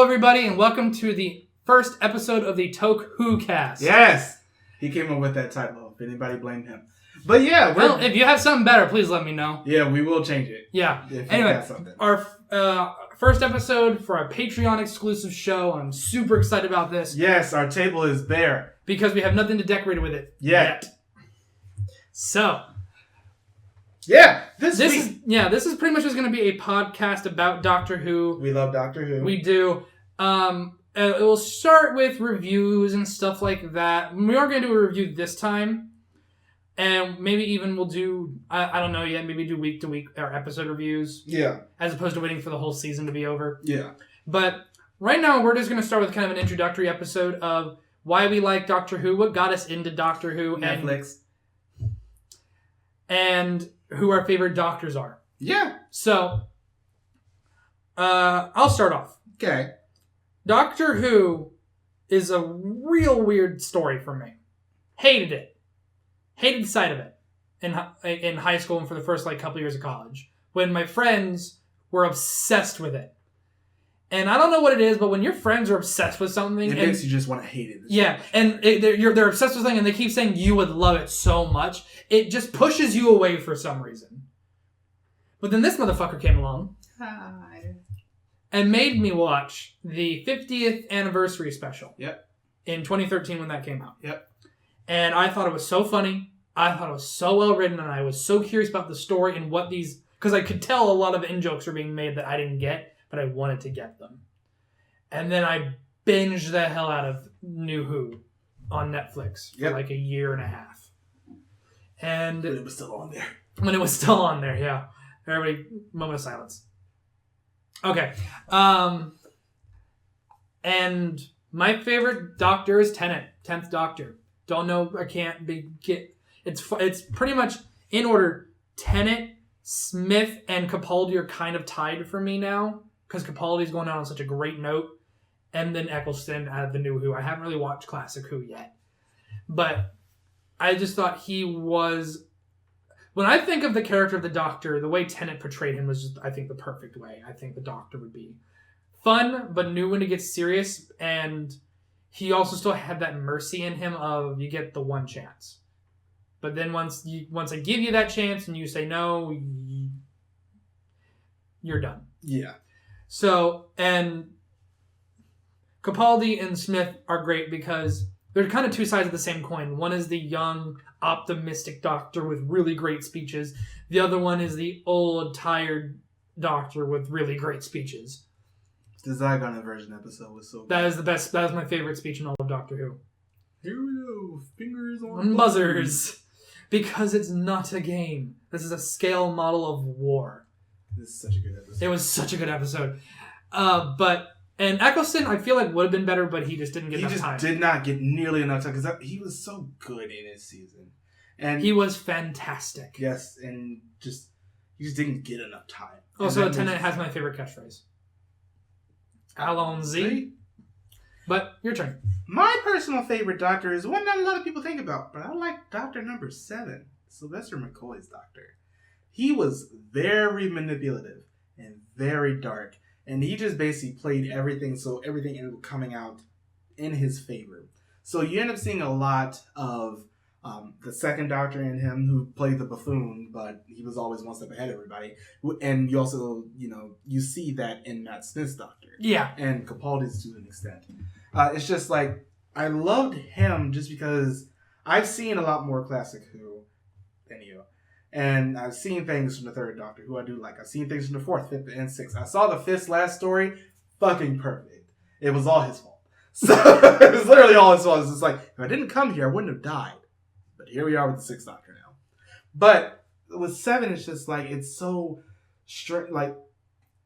Hello, everybody, and welcome to the first episode of the TokWhoCast. Yes! He came up with that title, if anybody blamed him. But yeah, well, if you have something better, please let me know. Yeah, we will change it. Yeah. If anyway, our first episode for our Patreon exclusive show. I'm super excited about this. Yes, our table is bare. Because we have nothing to decorate with it yet. So... yeah, this is pretty much just going to be a podcast about Doctor Who. We love Doctor Who. We do. It will start with reviews and stuff like that. We are going to do a review this time, and maybe even we'll do I don't know yet. Maybe do week to week or episode reviews. Yeah. As opposed to waiting for the whole season to be over. Yeah. But right now we're just going to start with kind of an introductory episode of why we like Doctor Who, what got us into Doctor Who, Netflix, and who our favorite doctors are. Yeah. So, I'll start off. Okay. Doctor Who is a real weird story for me. Hated it. Hated the sight of it in high school and for the first couple years of college. When my friends were obsessed with it. And I don't know what it is, but when your friends are obsessed with something... it makes you just want to hate it. Yeah, and they're obsessed with something and they keep saying you would love it so much. It just pushes you away for some reason. But then this motherfucker came along. Hi. And made me watch the 50th anniversary special. Yep. In 2013 when that came out. Yep. And I thought it was so funny. I thought it was so well written, and I was so curious about the story and what these... because I could tell a lot of in-jokes were being made that I didn't get. But I wanted to get them. And then I binged the hell out of New Who on Netflix for a year and a half. And when it was still on there. When it was still on there, yeah. Everybody, moment of silence. Okay. And my favorite Doctor is Tennant, 10th Doctor. Don't know, I can't get... It's pretty much in order. Tennant, Smith, and Capaldi are kind of tied for me now. Because Capaldi's going out on such a great note. And then Eccleston out of the New Who. I haven't really watched Classic Who yet. But I just thought he was... when I think of the character of the Doctor, the way Tennant portrayed him was just, I think, the perfect way. I think the Doctor would be fun, but knew when to get serious. And he also still had that mercy in him of you get the one chance. But then once I give you that chance and you say no, you're done. Yeah. So, and Capaldi and Smith are great because they're kind of two sides of the same coin. One is the young, optimistic Doctor with really great speeches. The other one is the old, tired Doctor with really great speeches. The Zygon Inversion episode was so good. That is the best. That is my favorite speech in all of Doctor Who. Here we go. Fingers on buzzers. Because it's not a game. This is a scale model of war. This is such a good episode. It was such a good episode. And Eccleston, I feel like would have been better, but he just didn't get enough time. He just did not get nearly enough time because he was so good in his season. And he was fantastic. Yes, and he just didn't get enough time. Also, Tennant has my favorite catchphrase. Allons-y. But your turn. My personal favorite Doctor is one not a lot of people think about, but I like Doctor number 7, Sylvester McCoy's Doctor. He was very manipulative and very dark, and he just basically played everything, so everything ended up coming out in his favor. So you end up seeing a lot of the second Doctor in him, who played the buffoon, but he was always one step ahead of everybody. And you also, you see that in Matt Smith's Doctor. Yeah. And Capaldi's to an extent. It's just like, I loved him just because I've seen a lot more Classic Who than you. And I've seen things from the third Doctor, who I do like. I've seen things from the fourth, fifth, and sixth. I saw the fifth's last story. Fucking perfect. It was all his fault. So, it was literally all his fault. It's just like, if I didn't come here, I wouldn't have died. But here we are with the sixth Doctor now. But with 7, it's just like, it's so straight. Like,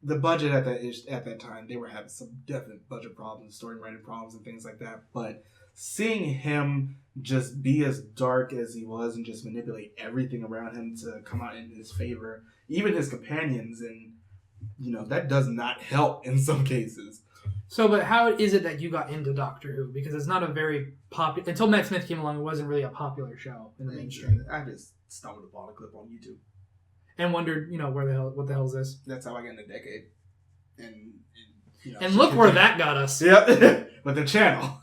the budget at that time, they were having some definite budget problems, story writing problems, and things like that. But seeing him just be as dark as he was and just manipulate everything around him to come out in his favor, even his companions, and that does not help in some cases. So, but how is it that you got into Doctor Who? Because it's not a very popular... until Matt Smith came along, it wasn't really a popular show in the mainstream. I just stumbled upon a clip on YouTube. And wondered, what the hell is this? That's how I got in the decade. And And look where that got us. Yep, with the channel.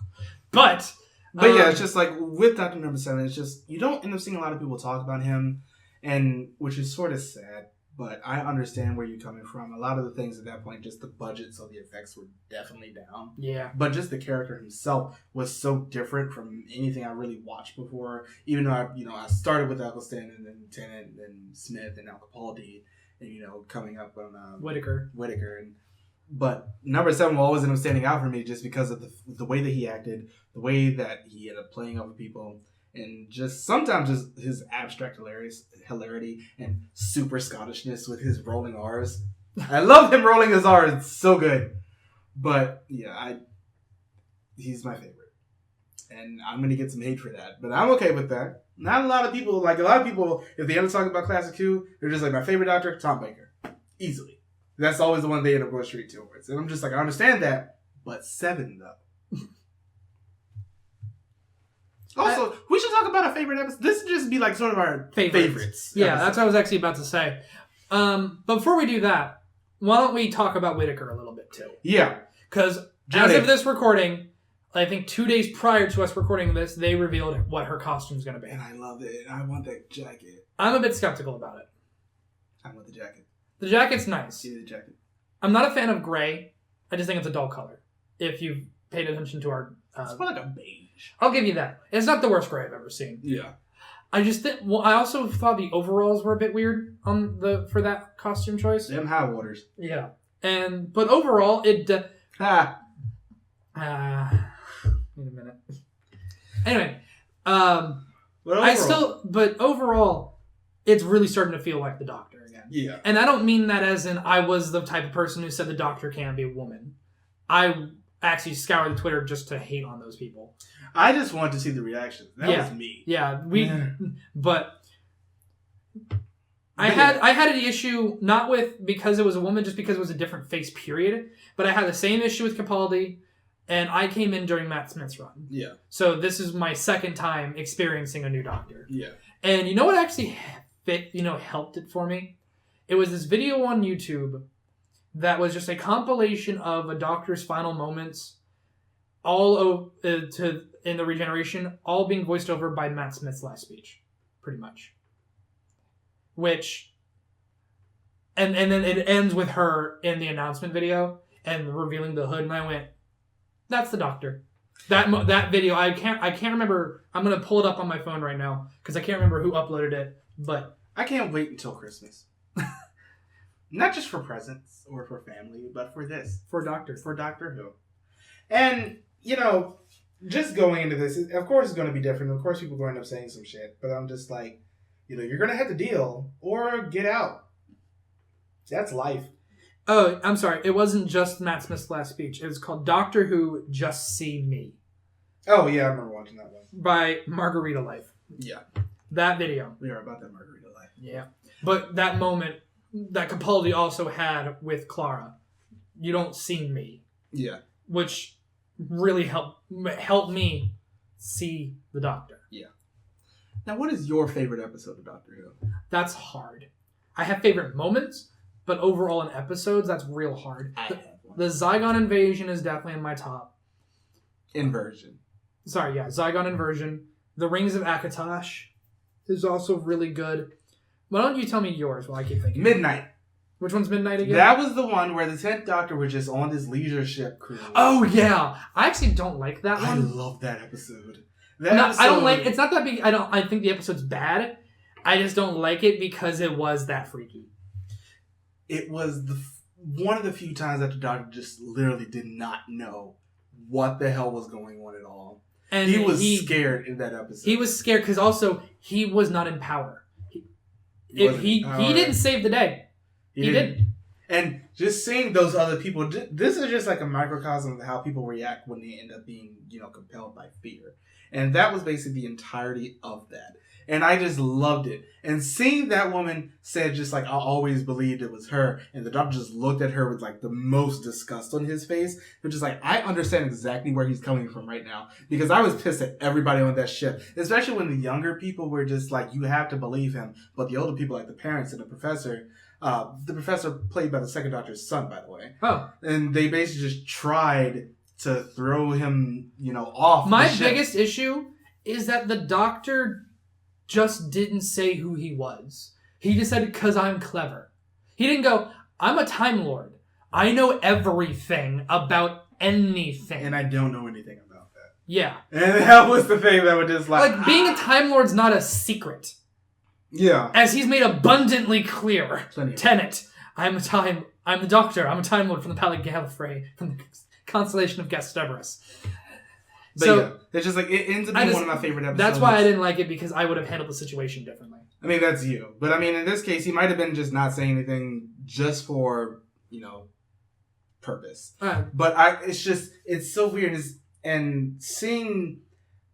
But yeah, it's just like with Doctor Number 7, it's just you don't end up seeing a lot of people talk about him, and which is sort of sad. But I understand where you're coming from. A lot of the things at that point, just the budget, so the effects were definitely down. Yeah. But just the character himself was so different from anything I really watched before. Even though I started with Eccleston and then Tennant and then Smith and now Capaldi, and coming up on Whittaker. But Number 7 will always end up standing out for me just because of the way that he acted, the way that he ended up playing up with people. And just sometimes just his abstract hilarity and super Scottishness with his rolling R's. I love him rolling his R's. It's so good. But yeah, he's my favorite. And I'm going to get some hate for that. But I'm okay with that. Not a lot of people, if they end up talking about Classic Who, they're just like, my favorite Doctor, Tom Baker. Easily. That's always the one they end up going straight towards. And I'm just like, I understand that. But 7, though. Also, we should talk about our favorite episode. This would just be like sort of our favorites. Yeah, that's what I was actually about to say. But before we do that, why don't we talk about Whittaker a little bit too? Yeah. Because as of this recording, I think 2 days prior to us recording this, they revealed what her costume's going to be. And I love it. I want that jacket. I'm a bit skeptical about it. I want the jacket. The jacket's nice. See the jacket. I'm not a fan of gray. I just think it's a dull color. If you've paid attention to our... it's more like a beige. I'll give you that. It's not the worst gray I've ever seen. Yeah. I just think... Well, I also thought the overalls were a bit weird for that costume choice. Them high waters. Yeah. But overall, it... wait a minute. Anyway. But overall, it's really starting to feel like the Doctor again. Yeah. And I don't mean that as in I was the type of person who said the Doctor can be a woman. I actually scoured the Twitter just to hate on those people. I just wanted to see the reaction. That was me. Yeah, but I had an issue not with because it was a woman, just because it was a different face period. But I had the same issue with Capaldi, and I came in during Matt Smith's run. Yeah. So this is my second time experiencing a new Doctor. Yeah. And you know what actually helped it for me? It was this video on YouTube that was just a compilation of a Doctor's final moments, all in the regeneration, all being voiced over by Matt Smith's last speech, pretty much. And then it ends with her in the announcement video and revealing the hood, and I went, "That's the Doctor." That video, I can't remember. I'm gonna pull it up on my phone right now because I can't remember who uploaded it, but I can't wait until Christmas. Not just for presents or for family, but for this. For Doctor Who. And, just going into this, of course it's going to be different. Of course people are going to end up saying some shit. But I'm just like, you're going to have to deal or get out. That's life. Oh, I'm sorry. It wasn't just Matt Smith's last speech. It was called Doctor Who Just See Me. Oh, yeah, I remember watching that one. By Margarita Life. Yeah. That video. We are about that Margarita Life. Yeah. But that moment that Capaldi also had with Clara, "You don't see me." Yeah. Which really helped me see the Doctor. Yeah. Now, what is your favorite episode of Doctor Who? That's hard. I have favorite moments, but overall in episodes, that's real hard. The Zygon invasion is definitely in my top. Inversion. Sorry, yeah. Zygon inversion. The Rings of Akatosh is also really good. Why don't you tell me yours while I keep thinking? Midnight. Which one's Midnight again? That was the one where the 10th Doctor was just on this leisure ship cruise. Oh, yeah. I actually don't like that one. I love that episode. I don't like... It's not that big... I think the episode's bad. I just don't like it because it was that freaky. It was one of the few times that the Doctor just literally did not know what the hell was going on at all. And he was scared in that episode. He was scared because also he was not in power. He didn't save the day. He didn't. And just seeing those other people, this is just like a microcosm of how people react when they end up being, compelled by fear. And that was basically the entirety of that. And I just loved it. And seeing that woman said just like, I always believed it was her. And the doctor just looked at her with like the most disgust on his face. Which is like, I understand exactly where he's coming from right now. Because I was pissed at everybody on that ship. Especially when the younger people were just like, you have to believe him. But the older people, like the parents and the professor played by the second doctor's son, by the way. Oh. And they basically just tried to throw him, off My the ship. biggest issue is that the doctor just didn't say who he was. He just said, because I'm clever. He didn't go, I'm a Time Lord. I know everything about anything. And I don't know anything about that. Yeah. And that was the thing that was just like... being a Time Lord's not a secret. Yeah. As he's made abundantly clear. Tenet. I'm the Doctor. I'm a Time Lord from the Palais Gallifrey, from the constellation of Gasterberus. But so, yeah, it's just like, it ends up being one of my favorite episodes. That's why I didn't like it, because I would have handled the situation differently. I mean, that's you. But I mean, in this case, he might have been just not saying anything just for, purpose. But it's so weird. And seeing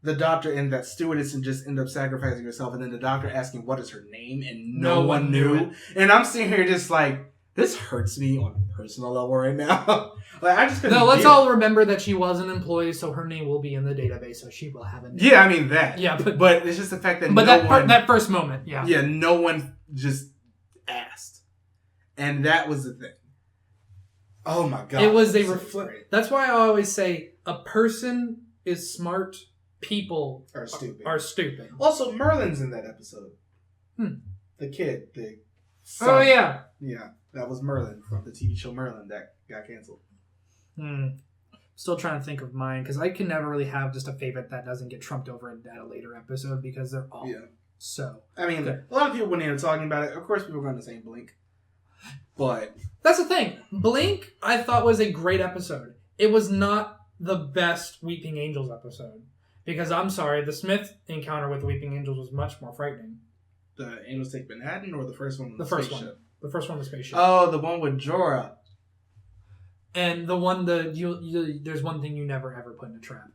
the doctor and that stewardess and just end up sacrificing herself, and then the doctor asking what is her name, and no one knew. And I'm sitting here just like, this hurts me on a personal level right now. Like, I just couldn't. No, let's all remember that she was an employee, so her name will be in the database, so she will have a name. Yeah, I mean that. Yeah, but it's just the fact that that first moment, yeah. Yeah, no one just asked. And that was the thing. Oh my god. It was That's why I always say a person is smart, people are stupid. Also, Merlin's in that episode. The kid, the son. Oh yeah. Yeah, that was Merlin from the TV show Merlin that got canceled. Still trying to think of mine, because I can never really have just a favorite that doesn't get trumped over at a later episode, because they're all so. I mean, a lot of people when they were talking about it, of course people were going to say Blink. But that's the thing. Blink, I thought, was a great episode. It was not the best Weeping Angels episode. Because I'm sorry, the Smith encounter with the Weeping Angels was much more frightening. The Angels Take Manhattan, or the first one? The first one. The first one, the spaceship. Oh, the one with Jorah. And the one there's one thing you never ever put in a trap.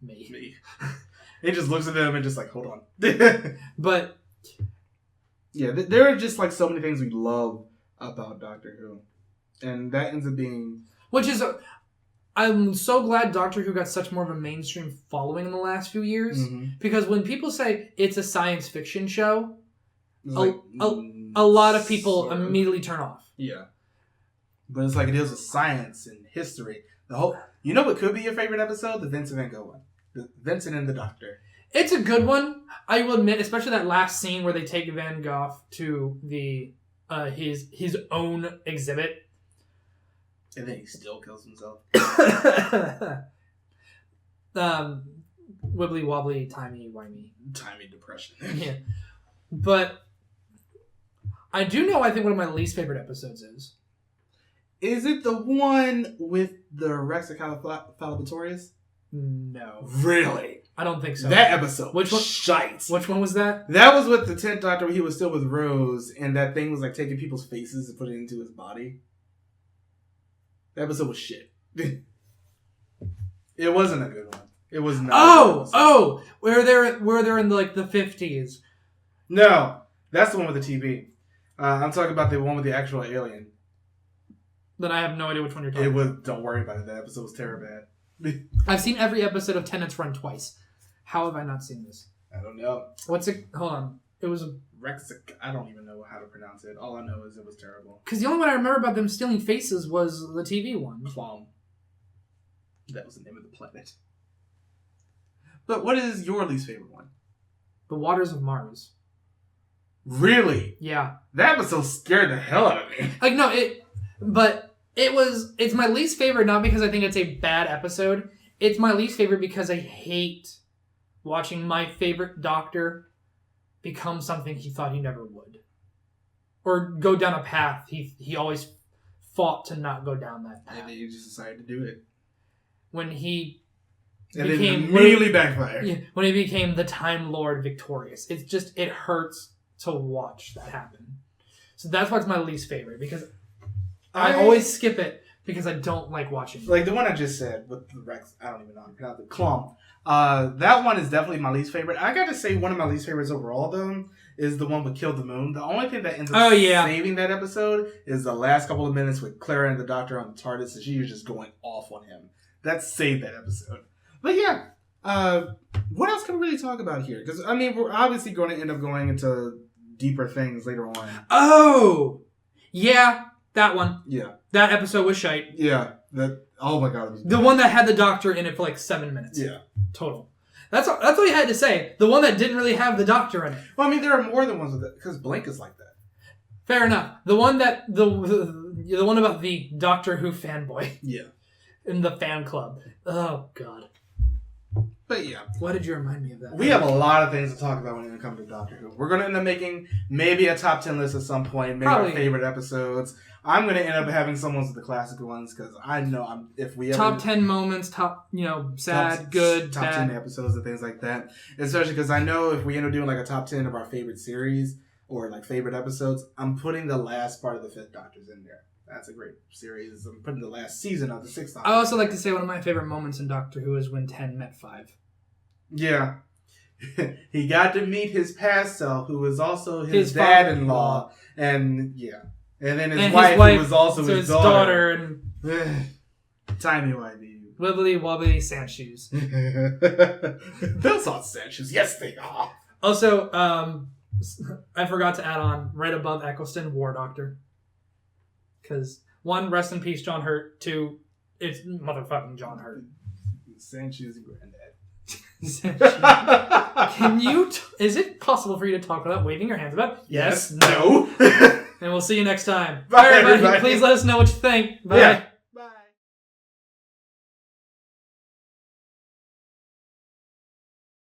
Me. He just looks at them and just like, hold on. But yeah, there are just like so many things we love about Doctor Who, and that ends up being I'm so glad Doctor Who got such more of a mainstream following in the last few years, because when people say it's a science fiction show, a lot of people immediately turn off. Yeah. But it's like it deals with science and history. What could be your favorite episode? The Vincent Van Gogh one. The Vincent and the Doctor. It's a good one. I will admit, especially that last scene where they take Van Gogh to the his own exhibit. And then he still kills himself. Wibbly wobbly, timey-wimey. Timey depression. Yeah. But I do know, I think one of my least favorite episodes is. Is it the one with the Rex Calibatorius? No. Really? I don't think so. That episode. Which one? Shite. Which one was that? That was with the 10th Doctor where he was still with Rose, and that thing was like taking people's faces and putting it into his body. That episode was shit. It wasn't a good one. It was not. Where they're in like the 50s. No, that's the one with the TV. I'm talking about the one with the actual alien. Then I have no idea which one you're talking about. Don't worry about it. That episode was terrible bad. I've seen every episode of Tenet's Run twice. How have I not seen this? I don't know. What's it? Hold on. It was Rex. I don't even know how to pronounce it. All I know is it was terrible. Because the only one I remember about them stealing faces was the TV one. Plum. That was the name of the planet. But what is your least favorite one? The Waters of Mars. Really? Yeah. That episode scared the hell out of me. It's my least favorite, not because I think it's a bad episode. It's my least favorite because I hate watching my favorite Doctor become something he thought he never would. Or go down a path he always fought to not go down that path. And then you just decided to do it. When he became... then immediately backfired. Yeah, when he became the Time Lord victorious. It hurts to watch that happen. So that's why it's my least favorite, because I always skip it because I don't like watching. Like the one I just said with the Rex, I don't even know how to pronounce it. Clump. That one is definitely my least favorite. I gotta say one of my least favorites overall though is the one with Kill the Moon. The only thing that ends up saving that episode is the last couple of minutes with Clara and the Doctor on the TARDIS, and she was just going off on him. That saved that episode. But yeah, what else can we really talk about here? Because I mean, we're obviously going to end up going into deeper things later on. Oh, yeah, that one. Yeah, that episode was shite. Yeah, that. Oh my god, the one that had the Doctor in it for like 7 minutes. Yeah, total. That's all you had to say. The one that didn't really have the Doctor in it. Well, I mean, there are more than ones with it because Blink is like that. Fair enough. The one that the one about the Doctor Who fanboy. Yeah. In the fan club. Oh god. But yeah. Why did you remind me of that? We have a lot of things to talk about when it comes to Doctor Who. We're going to end up making maybe a top 10 list at some point. Maybe our favorite episodes. I'm going to end up having some ones with the classic ones because I know if we ever... Top 10 moments, sad, good, top bad. 10 episodes and things like that. Especially because I know if we end up doing like a top 10 of our favorite series or like favorite episodes, I'm putting the last part of the Fifth Doctor's in there. That's a great series. I'm putting the last season of the Sixth Doctor. I also like to say one of my favorite moments in Doctor Who is when 10 met 5. Yeah. He got to meet his past self, who was also his dad-in-law. And, yeah. And then his wife, who was also his daughter. And Timey-wimey. Wibbly-wobbly sand shoes. Those aren't sand shoes. Yes, they are. Also, I forgot to add on, right above Eccleston, War Doctor. Because, 1, rest in peace, John Hurt. 2, it's motherfucking John Hurt. Sand shoes and granddad. Can you... is it possible for you to talk without waving your hands about? Yes. No. And we'll see you next time. Bye, everybody. everybody. Please let us know what you think. Bye. Yeah.